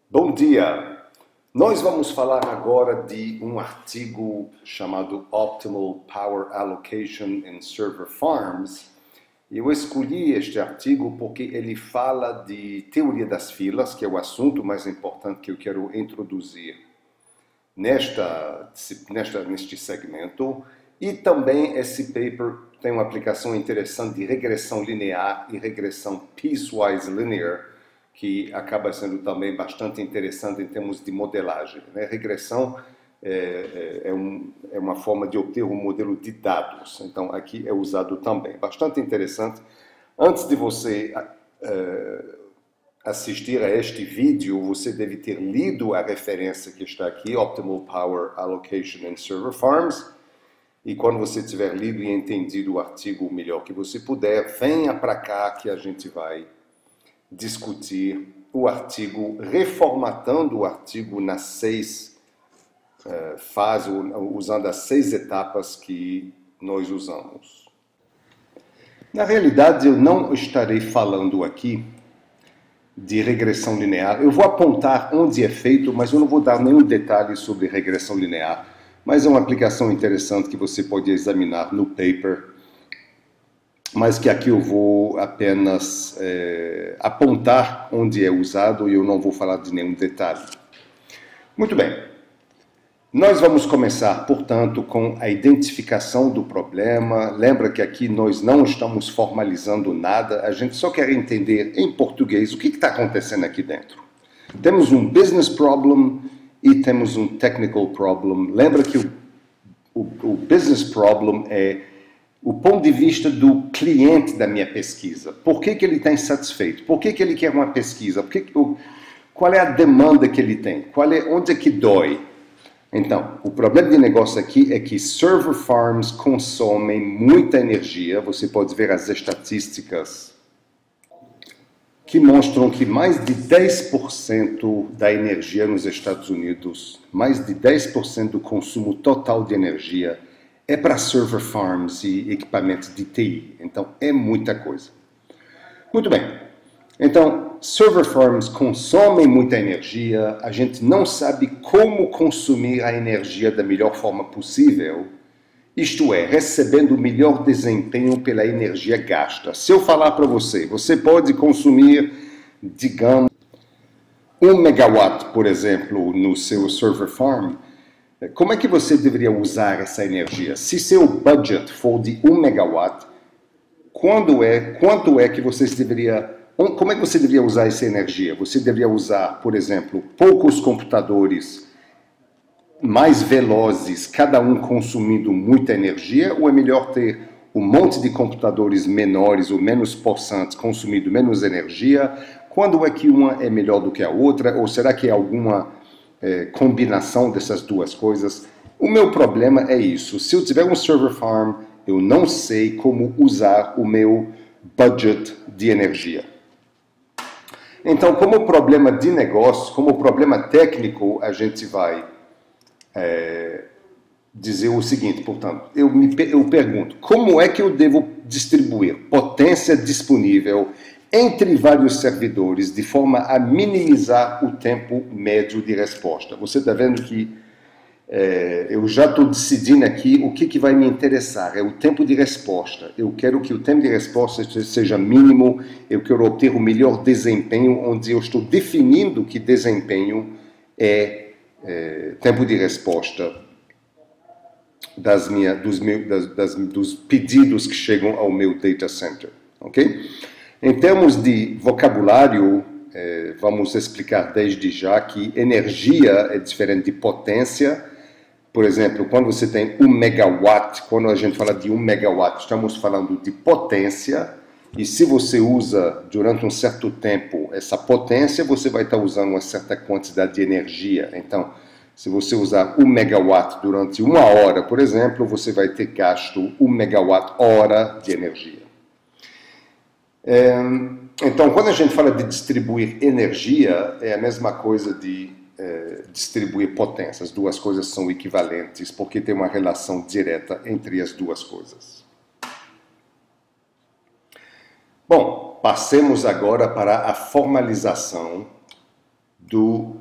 Bom dia! Nós vamos falar agora de um artigo chamado Optimal Power Allocation in Server Farms. Eu escolhi este artigo porque ele fala de teoria das filas, que é o assunto mais importante que eu quero introduzir neste segmento. E também esse paper tem uma aplicação interessante de regressão linear e regressão piecewise linear, que acaba sendo também bastante interessante em termos de modelagem, né? Regressão é uma forma de obter um modelo de dados, então aqui é usado também. Bastante interessante. Antes de você assistir a este vídeo, você deve ter lido a referência que está aqui, Optimal Power Allocation in Server Farms, e quando você tiver lido e entendido o artigo o melhor que você puder, venha para cá que a gente vai discutir o artigo, reformatando o artigo nas 6 fases, usando as 6 etapas que nós usamos. Na realidade, eu não estarei falando aqui de regressão linear. Eu vou apontar onde é feito, mas eu não vou dar nenhum detalhe sobre regressão linear. Mas é uma aplicação interessante que você pode examinar no paper, mas que aqui eu vou apenas apontar onde é usado e eu não vou falar de nenhum detalhe. Muito bem. Nós vamos começar, portanto, com a identificação do problema. Lembra que aqui nós não estamos formalizando nada, a gente só quer entender em português o que está acontecendo aqui dentro. Temos um business problem e temos um technical problem. Lembra que o business problem é o ponto de vista do cliente da minha pesquisa. Por que ele está insatisfeito? Por que ele quer uma pesquisa? Qual é a demanda que ele tem? Onde é que dói? Então, o problema de negócio aqui é que server farms consomem muita energia. Você pode ver as estatísticas que mostram que mais de 10% da energia nos Estados Unidos, mais de 10% do consumo total de energia é para server farms e equipamentos de TI. Então, é muita coisa. Muito bem. Então, server farms consomem muita energia. A gente não sabe como consumir a energia da melhor forma possível. Isto é, recebendo o melhor desempenho pela energia gasta. Se eu falar para você, você pode consumir, digamos, 1 megawatt, por exemplo, no seu server farm. Como é que você deveria usar essa energia? Se seu budget for de 1 megawatt, quanto é que você deveria... Como é que você deveria usar essa energia? Você deveria usar, por exemplo, poucos computadores mais velozes, cada um consumindo muita energia, ou é melhor ter um monte de computadores menores ou menos possantes consumindo menos energia? Quando é que uma é melhor do que a outra? Ou será que é alguma combinação dessas duas coisas? O meu problema é isso. Se eu tiver um server farm, eu não sei como usar o meu budget de energia. Então, como problema de negócio, como problema técnico, a gente vai dizer o seguinte, portanto, eu pergunto, como é que eu devo distribuir potência disponível entre vários servidores de forma a minimizar o tempo médio de resposta? Você está vendo que eu já estou decidindo aqui o que vai me interessar, é o tempo de resposta. Eu quero que o tempo de resposta seja mínimo, eu quero obter o melhor desempenho, onde eu estou definindo que desempenho é tempo de resposta dos pedidos que chegam ao meu data center. Ok? Em termos de vocabulário, vamos explicar desde já que energia é diferente de potência. Por exemplo, quando você tem 1 megawatt, quando a gente fala de 1 megawatt, estamos falando de potência, e se você usa durante um certo tempo essa potência, você vai estar usando uma certa quantidade de energia. Então, se você usar 1 megawatt durante 1 hora, por exemplo, você vai ter gasto 1 megawatt hora de energia. Então, quando a gente fala de distribuir energia, é a mesma coisa de distribuir potência. As duas coisas são equivalentes, porque tem uma relação direta entre as duas coisas. Bom, passemos agora para a formalização do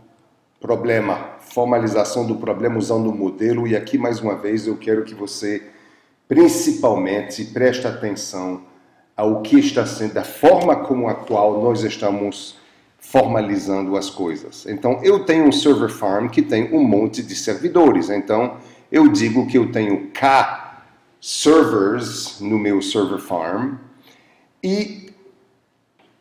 problema, formalização do problema usando o modelo. E aqui, mais uma vez, eu quero que você, principalmente, preste atenção ao que está sendo, da forma como a qual nós estamos formalizando as coisas. Então, eu tenho um server farm que tem um monte de servidores. Então, eu digo que eu tenho K servers no meu server farm e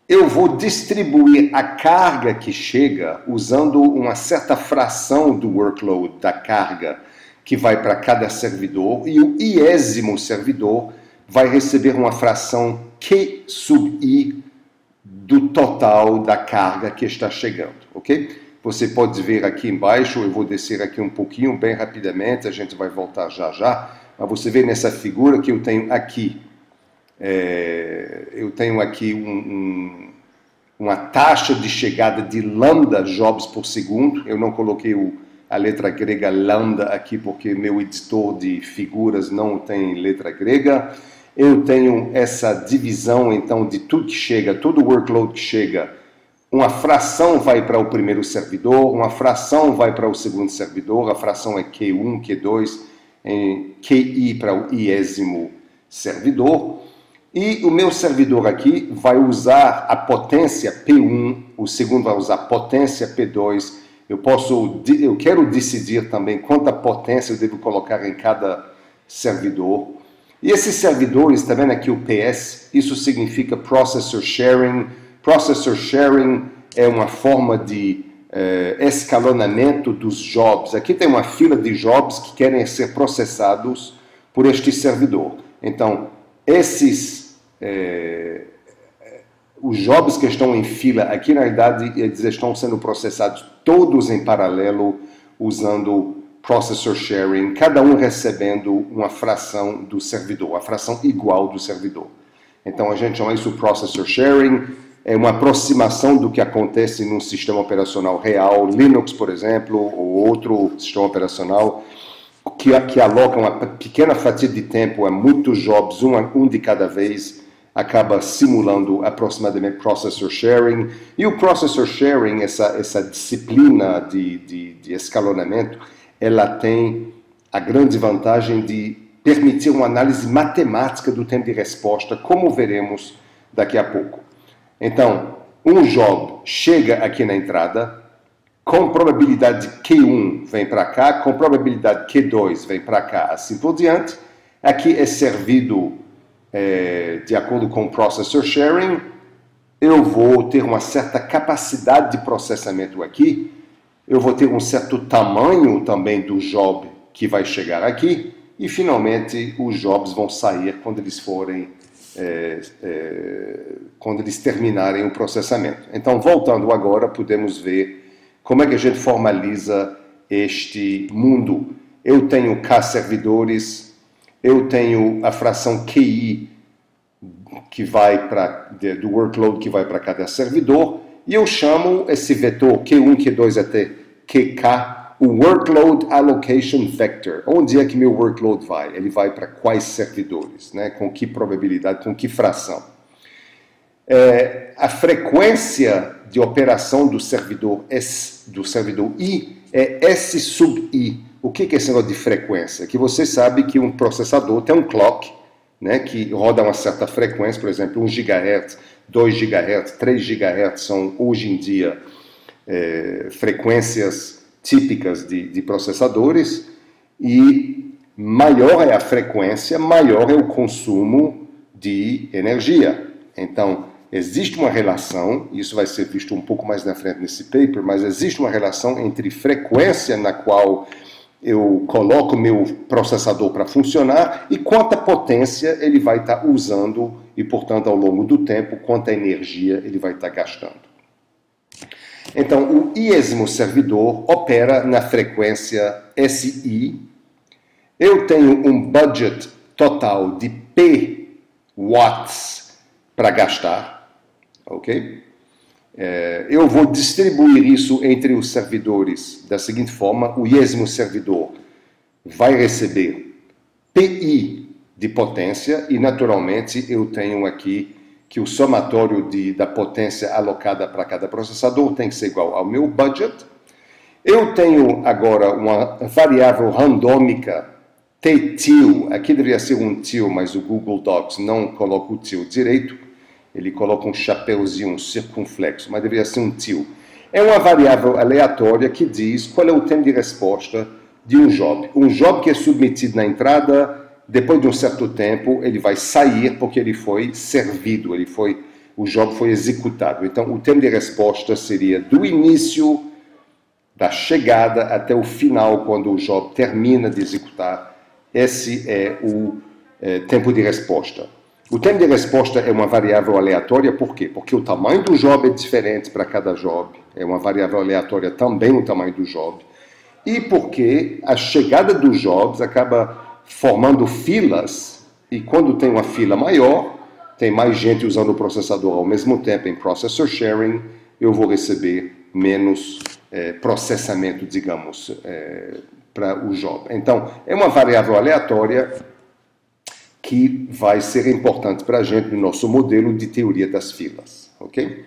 eu vou distribuir a carga que chega usando uma certa fração do workload da carga que vai para cada servidor, e o iésimo servidor vai receber uma fração Q sub I do total da carga que está chegando, ok? Você pode ver aqui embaixo, eu vou descer aqui um pouquinho, bem rapidamente, a gente vai voltar já já, mas você vê nessa figura que eu tenho aqui uma taxa de chegada de lambda jobs por segundo. Eu não coloquei a letra grega lambda aqui porque meu editor de figuras não tem letra grega. Eu tenho essa divisão, então, de tudo que chega, todo o workload que chega. Uma fração vai para o primeiro servidor, uma fração vai para o segundo servidor, a fração é Q1, Q2, QI para o iésimo servidor. E o meu servidor aqui vai usar a potência P1, o segundo vai usar a potência P2. Eu quero decidir também quanta potência eu devo colocar em cada servidor. E esses servidores, está vendo aqui o PS? Isso significa Processor Sharing. Processor Sharing é uma forma de escalonamento dos jobs. Aqui tem uma fila de jobs que querem ser processados por este servidor. Então, os jobs que estão em fila aqui, na realidade, eles estão sendo processados todos em paralelo, usando Processor Sharing, cada um recebendo uma fração do servidor, a fração igual do servidor. Então, a gente chama isso Processor Sharing, é uma aproximação do que acontece num sistema operacional real, Linux, por exemplo, ou outro sistema operacional, que aloca uma pequena fatia de tempo a muitos jobs, um de cada vez, acaba simulando aproximadamente Processor Sharing. E o Processor Sharing, essa disciplina de escalonamento, ela tem a grande vantagem de permitir uma análise matemática do tempo de resposta, como veremos daqui a pouco. Então, um job chega aqui na entrada, com probabilidade Q1 vem para cá, com probabilidade Q2 vem para cá, assim por diante. Aqui é servido de acordo com o Processor Sharing. Eu vou ter uma certa capacidade de processamento aqui. Eu vou ter um certo tamanho também do job que vai chegar aqui. E, finalmente, os jobs vão sair quando eles forem, quando eles terminarem o processamento. Então, voltando agora, podemos ver como é que a gente formaliza este mundo. Eu tenho K servidores, eu tenho a fração QI que vai do workload que vai para cada servidor, e eu chamo esse vetor Q1, Q2 até QK, o Workload Allocation Vector. Onde é que meu workload vai? Ele vai para quais servidores, né? Com que probabilidade, com que fração? A frequência de operação do servidor I é S sub I. O que é esse negócio de frequência? Que você sabe que um processador tem um clock, né, que roda uma certa frequência, por exemplo, 1 GHz, 2 GHz, 3 GHz são, hoje em dia, frequências típicas de processadores, e maior é a frequência, maior é o consumo de energia. Então, existe uma relação, isso vai ser visto um pouco mais na frente nesse paper, mas existe uma relação entre frequência na qual eu coloco meu processador para funcionar e quanta potência ele vai estar usando e, portanto, ao longo do tempo, quanta energia ele vai estar gastando. Então, o iésimo servidor opera na frequência SI. Eu tenho um budget total de P watts para gastar, ok? Eu vou distribuir isso entre os servidores da seguinte forma: o iésimo servidor vai receber PI de potência e, naturalmente, eu tenho aqui que o somatório da potência alocada para cada processador tem que ser igual ao meu budget. Eu tenho agora uma variável randômica, ttil, aqui deveria ser um til, mas o Google Docs não coloca o til direito, ele coloca um chapéuzinho, um circunflexo, mas deveria ser um til. É uma variável aleatória que diz qual é o tempo de resposta de um job. Um job que é submetido na entrada, depois de um certo tempo, ele vai sair porque ele foi servido, o job foi executado. Então, o tempo de resposta seria do início da chegada até o final, quando o job termina de executar. Esse é o tempo de resposta. O tempo de resposta é uma variável aleatória, por quê? Porque o tamanho do job é diferente para cada job, é uma variável aleatória também o tamanho do job, e porque a chegada dos jobs acaba formando filas, e quando tem uma fila maior, tem mais gente usando o processador ao mesmo tempo em processor sharing, eu vou receber menos processamento, digamos, para o job. Então, é uma variável aleatória que vai ser importante para a gente no nosso modelo de teoria das filas, ok?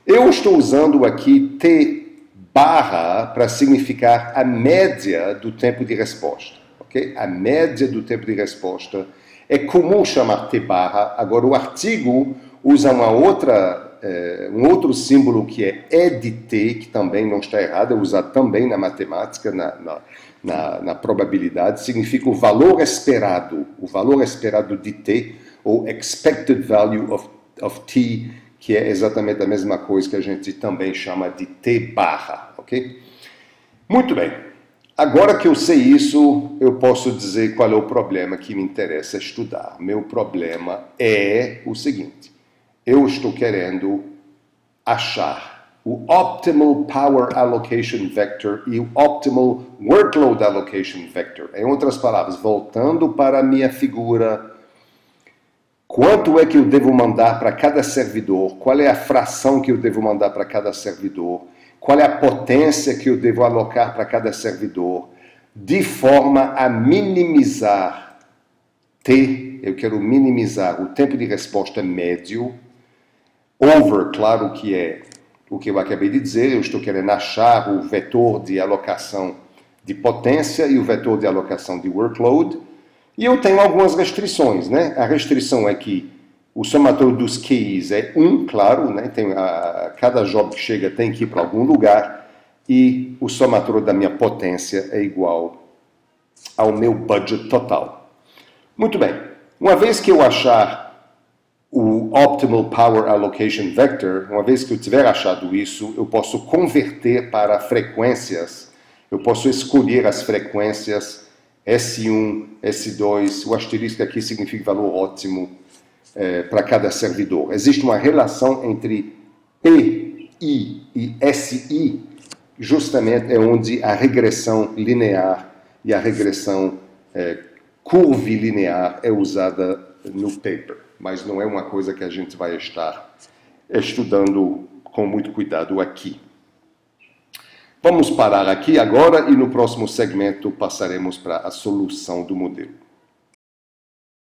Eu estou usando aqui T barra para significar a média do tempo de resposta, ok? A média do tempo de resposta é comum chamar T barra, agora o artigo usa um outro símbolo que é EDT, que também não está errado, é usado também na matemática, na probabilidade, significa o valor esperado de T, ou expected value of T, que é exatamente a mesma coisa que a gente também chama de T barra, ok? Muito bem. Agora que eu sei isso, eu posso dizer qual é o problema que me interessa estudar. Meu problema é o seguinte: eu estou querendo achar o Optimal Power Allocation Vector e o Optimal Workload Allocation Vector. Em outras palavras, voltando para a minha figura, quanto é que eu devo mandar para cada servidor? Qual é a fração que eu devo mandar para cada servidor? Qual é a potência que eu devo alocar para cada servidor? De forma a minimizar eu quero minimizar o tempo de resposta médio, over, claro que é o que eu acabei de dizer, eu estou querendo achar o vetor de alocação de potência e o vetor de alocação de workload, e eu tenho algumas restrições, né? A restrição é que o somatório dos QIs é 1, claro, né? Cada job que chega tem que ir para algum lugar, e o somatório da minha potência é igual ao meu budget total. Muito bem, uma vez que eu achar o Optimal Power Allocation Vector, uma vez que eu tiver achado isso, eu posso converter para frequências, eu posso escolher as frequências S1, S2, o asterisco aqui significa valor ótimo para cada servidor. Existe uma relação entre PI e SI, justamente é onde a regressão linear e a regressão curvilinear é usada no paper, mas não é uma coisa que a gente vai estar estudando com muito cuidado aqui. Vamos parar aqui agora e no próximo segmento passaremos para a solução do modelo.